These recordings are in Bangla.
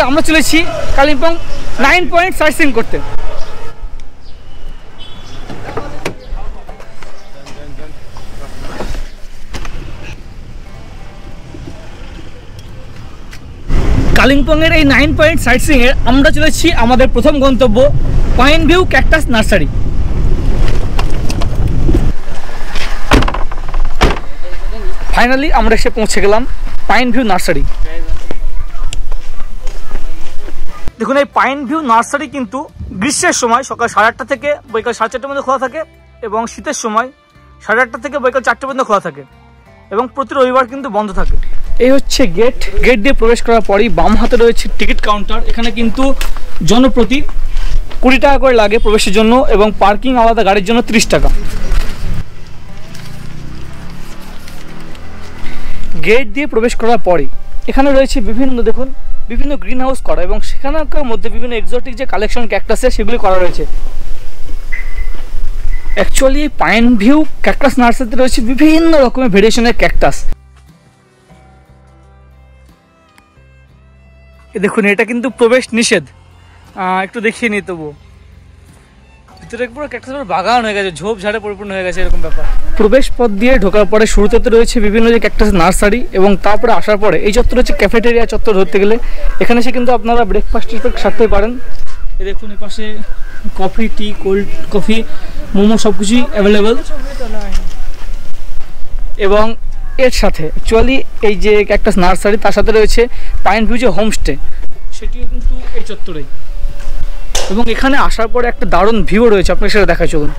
আমরা চলেছি কালিম্পং 9 পয়েন্ট সাইটসিইং করতে। কালিম্পংয়ের এই 9 পয়েন্ট সাইটসিইংয়ে আমরা চলেছি আমাদের প্রথম গন্তব্য pine view cactus nursery. Finally আমরা এসে পৌঁছে গেলাম পাইন ভিউ নার্সারি। দেখুন এই পাইন ভিউ নার্সারি কিন্তু গ্রীষ্মের সময় সকাল 8:30 থেকে বিকাল 4:30 মধ্যে খোলা থাকে এবং শীতের সময় 8:30 থেকে বিকাল 4টে পর্যন্ত খোলা থাকে এবং প্রতি রবিবার কিন্তু বন্ধ থাকে। এই হচ্ছে গেট। গেট দিয়ে প্রবেশ করার পরেই বাম হাতে রয়েছে টিকিট কাউন্টার। এখানে কিন্তু জনপ্রতি 20 টাকা করে লাগে প্রবেশের জন্য এবং পার্কিং আলাদা গাড়ির জন্য 30 টাকা। গেট দিয়ে প্রবেশ করার পরে এখানে রয়েছে বিভিন্ন গ্রিন হাউস করা এবং সেখানকার মধ্যে বিভিন্ন এক্সোটিক যে কালেকশন ক্যাকটাসের সেগুলি করা রয়েছে। অ্যাকচুয়ালি পাইন ভিউ ক্যাকটাস নার্সারিতে রয়েছে বিভিন্ন রকমের ভেরিয়েশনের ক্যাকটাস। দেখুন এটা কিন্তু প্রবেশ নিষেধ, একটু দেখিয়ে নিই তবু। ভিতরে পুরো ক্যাকটাসের বাগান হয়ে গেছে, ঝোপঝাড়ে পরিপূর্ণ হয়ে গেছে এরকম ব্যাপার। প্রবেশ পথ দিয়ে ঢোকার পরে শুরুতে রয়েছে বিভিন্ন যে ক্যাকটাস নার্সারি এবং তারপরে আসার পরে এই চত্বর হচ্ছে ক্যাফেটেরিয়া চত্বর ধরতে গেলে। এখানে এসে কিন্তু আপনারা ব্রেকফাস্টের সারতে পারেন। এই দেখুন এ পাশে কফি, টি, কোল্ড কফি, মোমো সব কিছুই অ্যাভেলেবেল। এবং এর সাথে অ্যাকচুয়ালি এই যে ক্যাকটাস নার্সারি তার সাথে রয়েছে পাইন ভিউ যে হোমস্টে, সেটিও কিন্তু এই চত্বরেই। এবং এখানে আসার পরে একটা দারুণ ভিউ রয়েছে, আপনাকে সেটা দেখা চলুন।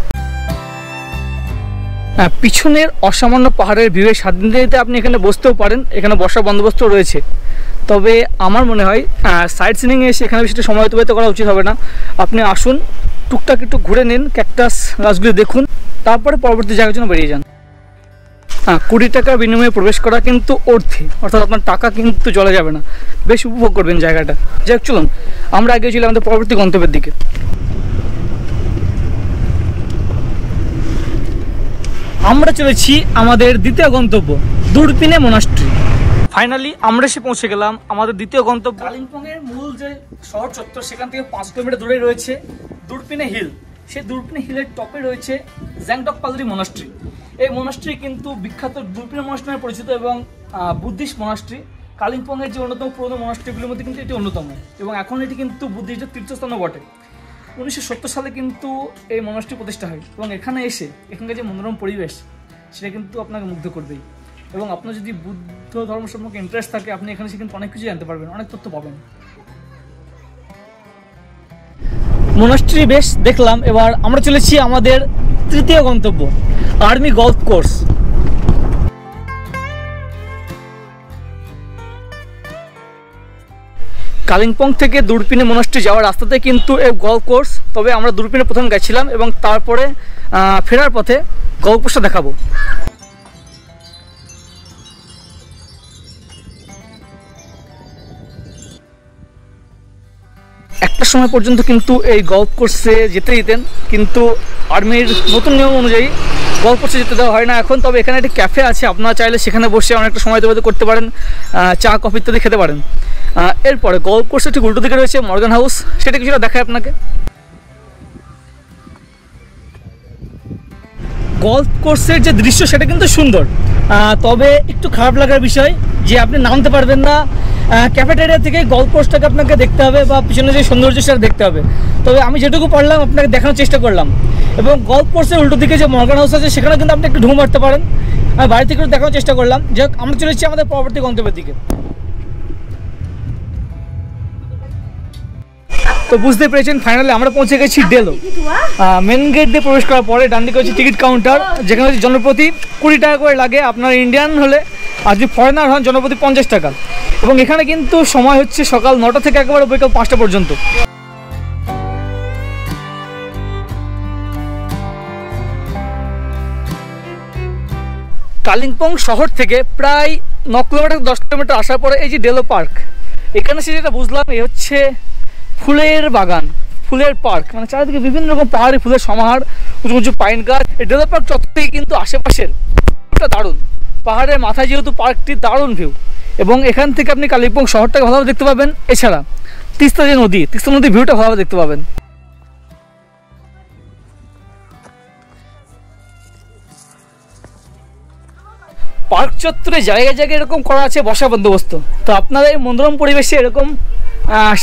হ্যাঁ, পিছনের অসামান্য পাহাড়ের ভিউয়ের স্বাদ নিতে আপনি এখানে বসতেও পারেন, এখানে বসার বন্দোবস্ত রয়েছে। তবে আমার মনে হয় সাইট সিনিংয়ে এসে এখানে বেশি সময় অতিবাহিত করা উচিত হবে না। আপনি আসুন, টুকটাক একটু ঘুরে নিন, ক্যাকটাস গাছগুলি দেখুন, তারপরে পরবর্তী জায়গার জন্য বেরিয়ে যান। 20 টাকার বিনিময়ে প্রবেশ করা কিন্তু অর্থে, অর্থাৎ আপনার টাকা কিন্তু চলে যাবে না, বেশ উপভোগ করবেন জায়গাটা। যাক চলুন আমরা আগে ছিলাম আমাদের পরবর্তী গন্তব্যের দিকে। আমরা চলেছি আমাদের দ্বিতীয় গন্তব্য দূরপিনে মনাস্ট্রি। ফাইনালি আমরা এসে পৌঁছে গেলাম আমাদের দ্বিতীয় গন্তব্য। কালিম্পংয়ের মূল যে শহর চত্বর সেখান থেকে 5 কিলোমিটার দূরে রয়েছে দূরপিনে হিল। সেই দূরপিনে হিলের টপে রয়েছে জ্যাংটক পালরি মনাস্ট্রি। এই মনাস্ট্রি কিন্তু বিখ্যাত দূরপিনে মনাস্ট্রি নামে পরিচিত এবং বুদ্ধিস্ট মনাস্ট্রি। কালিম্পংয়ের যে অন্যতম পুরনো মনাস্ট্রিগুলির মধ্যে কিন্তু এটি অন্যতম এবং এখন এটি কিন্তু বুদ্ধিস্টের তীর্থস্থানও বটে। 1970 সালে কিন্তু এই মনাস্ট্রি প্রতিষ্ঠা হয় এবং এখানে এসে এখানকার যে মনোরম পরিবেশ সেটা কিন্তু আপনাকে মুগ্ধ করবেই। এবং আপনার যদি বুদ্ধ ধর্ম সম্পর্কে ইন্টারেস্ট থাকে আপনি এখানে এসে কিন্তু অনেক কিছু জানতে পারবেন, অনেক তথ্য পাবেন। মনাস্ট্রি বেশ দেখলাম, এবার আমরা চলেছি আমাদের তৃতীয় গন্তব্য আর্মি গলফ কোর্স। কালিম্পং থেকে দূরপিনে মনাস্ট্রি যাওয়ার রাস্তাতে কিন্তু এই গলফ কোর্স। তবে আমরা দূরপিনে প্রথম গেছিলাম এবং তারপরে ফেরার পথে গলফ কোর্সটা দেখাবো। একটা সময় পর্যন্ত কিন্তু এই গলফ কোর্সে যেতে দিতেন, কিন্তু আর্মির নতুন নিয়ম অনুযায়ী গলফ কোর্সে যেতে দেওয়া হয় না এখন। তবে এখানে একটি ক্যাফে আছে, আপনারা চাইলে সেখানে বসে অনেকটা সময় অতিবাহিত করতে পারেন, চা কফি ইত্যাদি খেতে পারেন। এরপরে গলফ কোর্সের ঠিক উল্টো দিকে রয়েছে মর্গান হাউস, সেটা কিছুটা দেখায় আপনাকে। গলফ কোর্সের যে দৃশ্য সেটা কিন্তু সুন্দর, তবে একটু খারাপ লাগার বিষয় যে আপনি নামতে পারবেন না। ক্যাফেটেরিয়া থেকে গলফ কোর্সটাকে আপনাকে দেখতে হবে বা পিছনে যে সৌন্দর্য সেটা দেখতে হবে। তবে আমি যেটুকু পারলাম আপনাকে দেখানোর চেষ্টা করলাম। এবং গলফ কোর্সের উল্টো দিকে যে মর্গান হাউস আছে সেখানে কিন্তু আপনি একটু ঢুঁ মারতে পারেন। আমি বাড়ি থেকে দেখানোর চেষ্টা করলাম। যাক আমরা চলেছি আমাদের পরবর্তী গন্তব্যের দিকে। তো বুঝতে পেরেছেন ফাইনালি আমরা পৌঁছে গেছি ডেলো। মেন গেট দিয়ে প্রবেশ করার পরে ডান দিকে হচ্ছে টিকিট কাউন্টার, যেখানে হচ্ছে জনপ্রতি 20 টাকা করে লাগে আপনার ইন্ডিয়ান হলে, আর যদি ফরেনার হন জনপ্রতি 50 টাকা। এবং এখানে কিন্তু সময় হচ্ছে সকাল 9টা থেকে একেবারে বিকাল 5টা পর্যন্ত। কালিম্পং শহর থেকে প্রায় 9 কিলোমিটার 10 কিলোমিটার আসার পরে এই যে ডেলো পার্ক, এখানে সে যেটা বুঝলাম এই হচ্ছে ফুলের বাগান, ফুলের পার্ক, মানে চারিদিকে বিভিন্ন রকম পাহাড়ি ফুলের সমাহার, উঁচু উঁচু পাইন গাছ। এই ডেলো পার্ক চত্বরেই কিন্তু আশেপাশের দারুণ, পাহাড়ের মাথায় যেহেতু পার্কটি দারুণ ভিউ এবং এখান থেকে আপনি কালিম্পং শহরটাকে ভালোভাবে দেখতে পাবেন। এছাড়া তিস্তা যে নদী, তিস্তা নদীর ভিউটা ভালোভাবে দেখতে পাবেন। পার্ক চত্বরে জায়গায় জায়গায় এরকম করা আছে বসার বন্দোবস্ত। তো আপনারা এই মনোরম পরিবেশে এরকম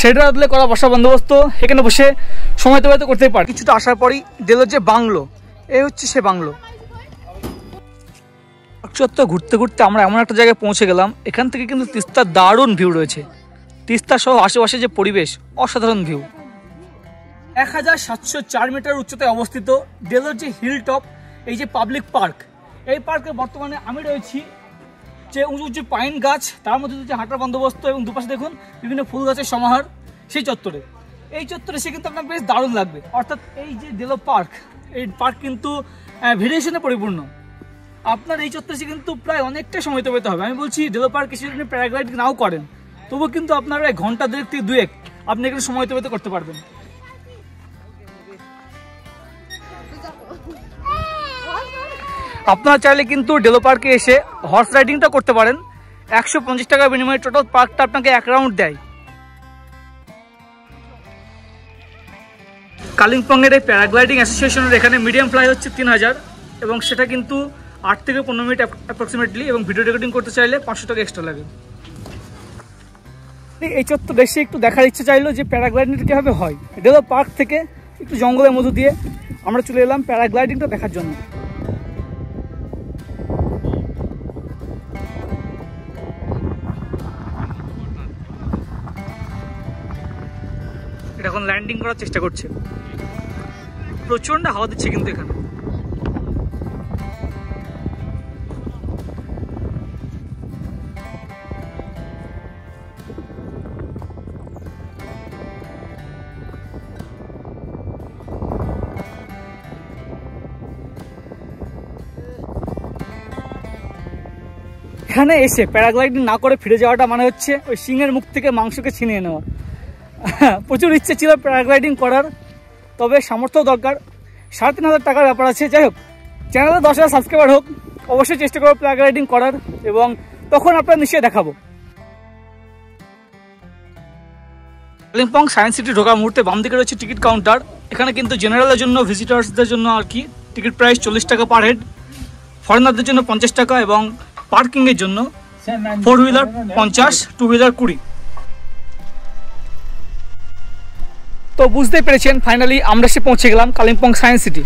শেডের আদলে করা বসার বন্দোবস্ত এখানে বসে সময় অতিবাহিত করতেই পারে। কিছুটা আসার পরই ডেলোর যে বাংলো, এই হচ্ছে সে বাংলো। পার্ক চত্বর ঘুরতে ঘুরতে আমরা এমন একটা জায়গায় পৌঁছে গেলাম, এখান থেকে কিন্তু তিস্তার দারুণ ভিউ রয়েছে। তিস্তা সহ আশেপাশে যে পরিবেশ, অসাধারণ ভিউ। 1704 মিটার উচ্চতায় অবস্থিত ডেলোর যে হিল টপ, এই যে পাবলিক পার্ক, এই পার্কে বর্তমানে আমি রয়েছি। যে উঁচু উঁচু পাইন গাছ, তার মধ্যে যে হাঁটার বন্দোবস্ত এবং দুপাশে দেখুন বিভিন্ন ফুল গাছের সমাহার সেই চত্বরে। এই চত্বরে সে কিন্তু আপনার বেশ দারুণ লাগবে। অর্থাৎ এই যে ডেলো পার্ক, এই পার্ক কিন্তু ভেরিয়েশনে পরিপূর্ণ। আপনার এই চত্বরে সে কিন্তু প্রায় অনেকটা সময় অতিবাহিত হবে। আমি বলছি ডেলো পার্ক কিছু যদি প্যারাগ্লাইডিং নাও করেন, তবুও কিন্তু আপনারা ঘন্টা দেড়েক থেকে দুয়েক আপনি এখানে সময় অতিবাহিত করতে পারবেন। আপনারা চাইলে কিন্তু ডেলো পার্কে এসে হর্স রাইডিংটা করতে পারেন। 150 টাকার বিনিময়ে টোটাল পার্কটা আপনাকে এক রাউন্ড দেয়। কালিম্পংয়ের এই প্যারাগ্লাইডিং অ্যাসোসিয়েশনের এখানে মিডিয়াম ফ্লাই হচ্ছে 3000 এবং সেটা কিন্তু 8 থেকে 15 মিনিট অ্যাপ্রক্সিমেটলি, এবং ভিডিও রেকর্ডিং করতে চাইলে 500 টাকা এক্সট্রা লাগে। এই চত্বর এসে একটু দেখার ইচ্ছে চাইলো যে প্যারাগ্লাইডিংটা কীভাবে হয়। ডেলো পার্ক থেকে একটু জঙ্গলের মধ্য দিয়ে আমরা চলে এলাম প্যারাগ্লাইডিংটা দেখার জন্য। এখন ল্যান্ডিং করার চেষ্টা করছে, প্রচন্ড হাওয়া দিচ্ছে কিন্তু এখানে। এখানে এসে প্যারাগ্লাইডিং না করে ফিরে যাওয়াটা মানে হচ্ছে ওই সিংহের মুখ থেকে মাংসকে ছিনিয়ে নেওয়া। প্রচুর ইচ্ছে ছিল প্যারাগ্লাইডিং করার, তবে সামর্থ্য দরকার। 3500 টাকার ব্যাপার আছে। যাই হোক, চ্যানেলে 10,000 সাবস্ক্রাইবার হোক, অবশ্যই চেষ্টা করবো প্যারাগ্লাইডিং করার, এবং তখন আপনারা নিশ্চয়ই দেখাবো। কালিম্পং সায়েন্স সিটি ঢোকার মুহূর্তে বাম দিকে রয়েছে টিকিট কাউন্টার। এখানে কিন্তু জেনারেলের জন্য, ভিজিটার্সদের জন্য আর কি টিকিট প্রাইস 40 টাকা পার হেড, ফরেনারদের জন্য 50 টাকা, এবং পার্কিংয়ের জন্য 4 হুইলার 50, 2 হুইলার 20। তো বুঝতেই পেরেছেন, ফাইনালি আমরা এসে পৌঁছে গেলাম কালিম্পং সায়েন্স সিটি।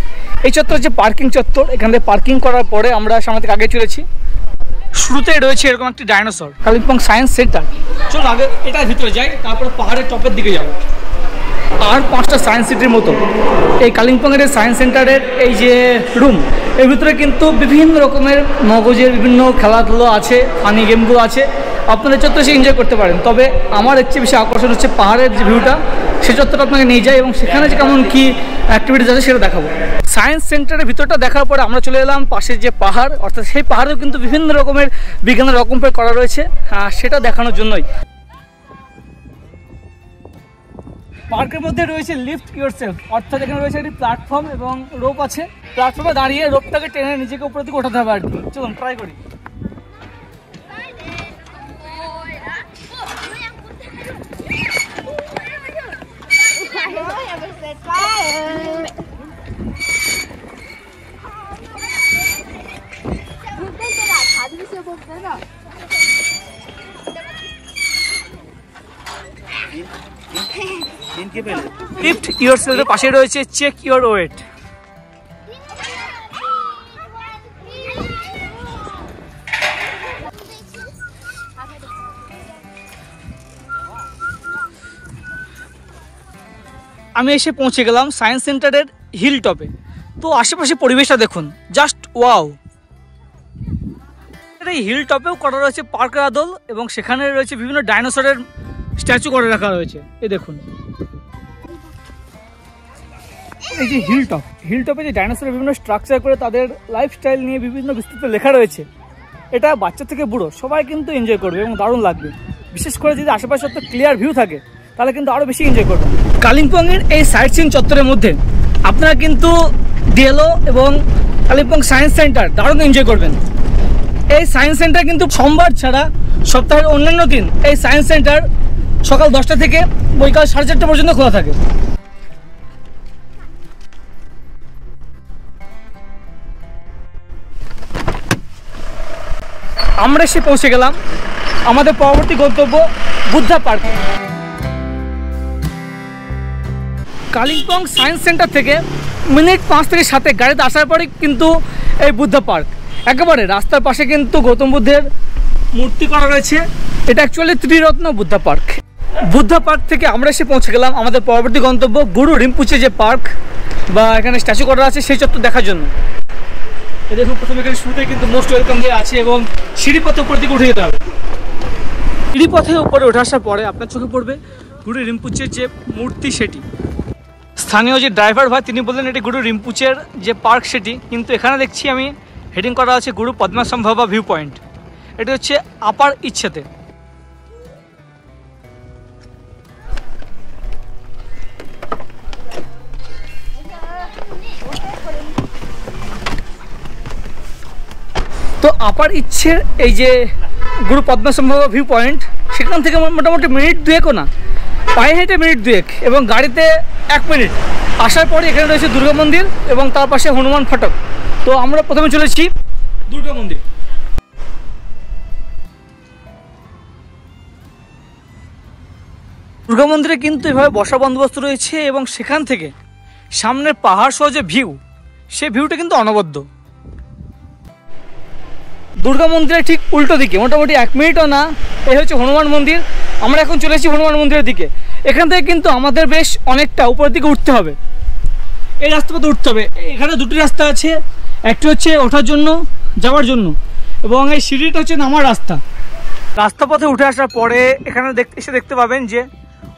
এই চত্বর যে পার্কিং চত্বর, এখান থেকে পার্কিং করার পরে আমরা সামনে থেকে আগে চলেছি। শুরুতেই রয়েছে এরকম একটি ডাইনোসর, কালিম্পং সায়েন্স সেন্টার। চলো আগে এটার ভিতরে যাই, তারপরে পাহাড়ের টপের দিকে যাব। আর 5টা সায়েন্স সিটির মতো এই কালিম্পংয়ের সায়েন্স সেন্টারের এই যে রুম, এর ভিতরে কিন্তু বিভিন্ন রকমের মগজের বিভিন্ন খেলাধুলো আছে, ফানি গেমগুলো আছে। আপনারা চত্বরে এসে এনজয় করতে পারেন। তবে আমার এর চেয়ে বেশি আকর্ষণ হচ্ছে পাহাড়ের যে ভিউটা, সে চত্বরটা আপনাকে নিয়ে যায় এবং সেখানে যে কেমন কী অ্যাক্টিভিটিস আছে সেটা দেখাবো। সায়েন্স সেন্টারের ভিতরটা দেখার পরে আমরা চলে এলাম পাশের যে পাহাড়, অর্থাৎ সেই পাহাড়েও কিন্তু বিভিন্ন রকমের বিজ্ঞানের রকম করা রয়েছে, সেটা দেখানোর জন্যই। পার্কের মধ্যে রয়েছে লিফট ইয়োরসেলফ, অর্থাৎ এখানে রয়েছে একটি প্ল্যাটফর্ম এবং রোপ আছে। প্ল্যাটফর্মে দাঁড়িয়ে রোপটাকে টেনে নিজেকে উপরের দিকে ওঠাতে হবে আর কি। চলুন ট্রাই করি। লিফট ইয়োরসেলফের পাশে রয়েছে চেক ইয়োর ওয়েট। আমি এসে পৌঁছে গেলাম সায়েন্স সেন্টারের হিল টপে। তো আশেপাশে পরিবেশটা দেখুন, জাস্ট ওয়াও। এই হিল টপেও করা রয়েছে পার্কের আদল, এবং সেখানে রয়েছে বিভিন্ন ডাইনোসরের স্ট্যাচু করে রাখা রয়েছে। এই দেখুন, এই যে হিল টপে যে ডাইনোসরের বিভিন্ন স্ট্রাকচার করে তাদের লাইফস্টাইল নিয়ে বিভিন্ন বিস্তৃত লেখা রয়েছে। এটা বাচ্চা থেকে বুড়ো সবাই কিন্তু এনজয় করবে এবং দারুণ লাগবে। বিশেষ করে যদি আশেপাশে একটা ক্লিয়ার ভিউ থাকে, তাহলে কিন্তু আরও বেশি এনজয় করবেন। কালিম্পংয়ের এই সাইট সিইং চত্বরের মধ্যে আপনারা কিন্তু ডেলো এবং কালিম্পং সায়েন্স সেন্টার দারুণ এনজয় করবেন। এই সায়েন্স সেন্টার কিন্তু সোমবার ছাড়া সপ্তাহের অন্যান্য দিন এই সায়েন্স সেন্টার সকাল 10টা থেকে বৈকাল 4:30 পর্যন্ত খোলা থাকে। আমরা এসে পৌঁছে গেলাম আমাদের পরবর্তী গন্তব্য Buddha park. Kalimpong science centre থেকে মিনিট 5 থেকে 7 গাড়িতে আসার পরে কিন্তু এই বুদ্ধা পার্ক, একেবারে রাস্তার পাশে কিন্তু গৌতম বুদ্ধের মূর্তি করা রয়েছে। এটা actually Triratna Buddha park. Buddha park থেকে আমরা এসে পৌঁছে গেলাম আমাদের পরবর্তী গন্তব্য গুরু রিম্পুচে যে পার্ক বা এখানে স্ট্যাচু করা আছে সেই চত্বর দেখার জন্য। দেখুন প্রথমে এখানে শুরুতে কিন্তু মোস্ট ওয়েলকাম দিয়ে আছে এবং সিঁড়িপথে উপর দিকে উঠে যেতে হবে। সিঁড়িপথে উপরে উঠে আসার পরে আপনার চোখে পড়বে গুরু রিম্পুচের যে মূর্তি সেটি। স্থানীয় যে ড্রাইভার ভাই তিনি বললেন এটি গুরু রিম্পুচের যে পার্ক সেটি, কিন্তু এখানে দেখছি আমি হেডিং করা আছে গুরু পদ্মাসম্ভবা ভিউ পয়েন্ট। এটি হচ্ছে আপার ইচ্ছেতে। তো আপার ইচ্ছের এই যে গুরু পদ্মাসম্ভবা ভিউ পয়েন্ট, সেখান থেকে মোটামুটি মিনিট 2 না, পায়ে হেঁটে মিনিট 2 এবং গাড়িতে 1 মিনিট আসার পরে এখানে রয়েছে দুর্গা মন্দির এবং তার পাশে হনুমান ফটক। তো আমরা প্রথমে চলেছি দুর্গা মন্দির। দুর্গা মন্দিরে কিন্তু এভাবে বসার বন্দোবস্ত রয়েছে এবং সেখান থেকে সামনের পাহাড় সহ যে ভিউ, সেই ভিউটা কিন্তু অনবদ্য। দুর্গা মন্দিরের ঠিক উল্টো দিকে মোটামুটি 1 মিনিটও না, এই হচ্ছে হনুমান মন্দির। আমরা এখন চলে এসেছি হনুমান মন্দিরের দিকে। এখান থেকে কিন্তু আমাদের বেশ অনেকটা উপরের দিকে উঠতে হবে, এই রাস্তা পথে উঠতে হবে। এখানে 2টি রাস্তা আছে, একটি হচ্ছে ওঠার জন্য, যাওয়ার জন্য, এবং এই সিঁড়িটা হচ্ছে নামার রাস্তা। রাস্তা পথে উঠে আসার পরে এখানে এসে দেখতে পাবেন যে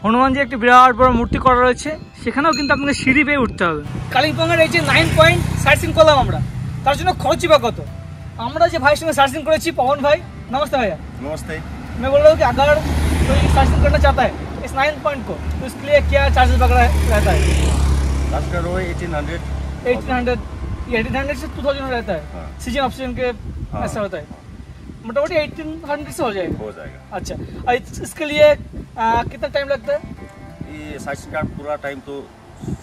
হনুমান যে একটি বিরাট বড় মূর্তি করা রয়েছে, সেখানেও কিন্তু আপনাকে সিঁড়ি বেয়ে উঠতে হবে। কালিম্পংয়ের এই যে 9 পয়েন্ট সাইট সিন করলাম আমরা, তার জন্য খরচই বা কত? আমরা যে ভাইয়ের সঙ্গে সার্চিंग করেছি, पवन भाई नमस्ते भैया। नमस्ते। मैं बोल रहा हूँ कि अगर कोई सर्चिंग करना चाहता है इस 9 पॉइंट को, तो इसके लिए क्या चार्जेस वगैरह रहता है? चार्ज का रो 1800 से 2000 रहता है। सीजन ऑफ सीजन के ऐसा होता है, मोटामोटी 1800 से हो जाएगा। अच्छा, और इसके लिए कितना टाइम लगता है? ये साइट का पूरा टाइम तो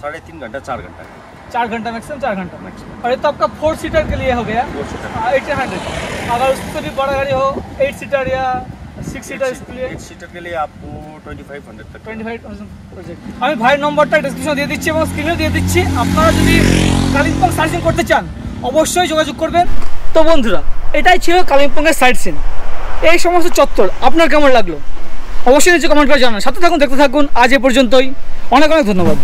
3.5 घंटा 4 घंटा है। 4 घंटा मैक्सिमम, 4 घंटा मैक्सिमम। और ये तो आपका 4 सीटर के लिए हो गया 1800। अगर उससे भी बड़ा गाड़ी हो 8 सीटर या 6 सीटर, इसके लिए 8 सीटर के लिए आपको 2500 तक। 25,000 প্রজেক্ট। আমি ভাইয়ের নম্বরটা ডেসক্রিপশনে দিয়ে দিচ্ছি এবং স্ক্রিনেও দিয়ে দিচ্ছি। আপনারা যদি কালিম্পং সার্চিং করতে চান অবশ্যই যোগাযোগ করবেন। তো বন্ধুরা, এটাই ছিল কালিম্পংয়ের সাইট সিন। এই সমস্ত চত্বর আপনার কেমন লাগলো অবশ্যই নিচে কমেন্ট করে জানান। সাথে থাকুন, দেখতে থাকুন। আজ এ পর্যন্তই, অনেক অনেক ধন্যবাদ।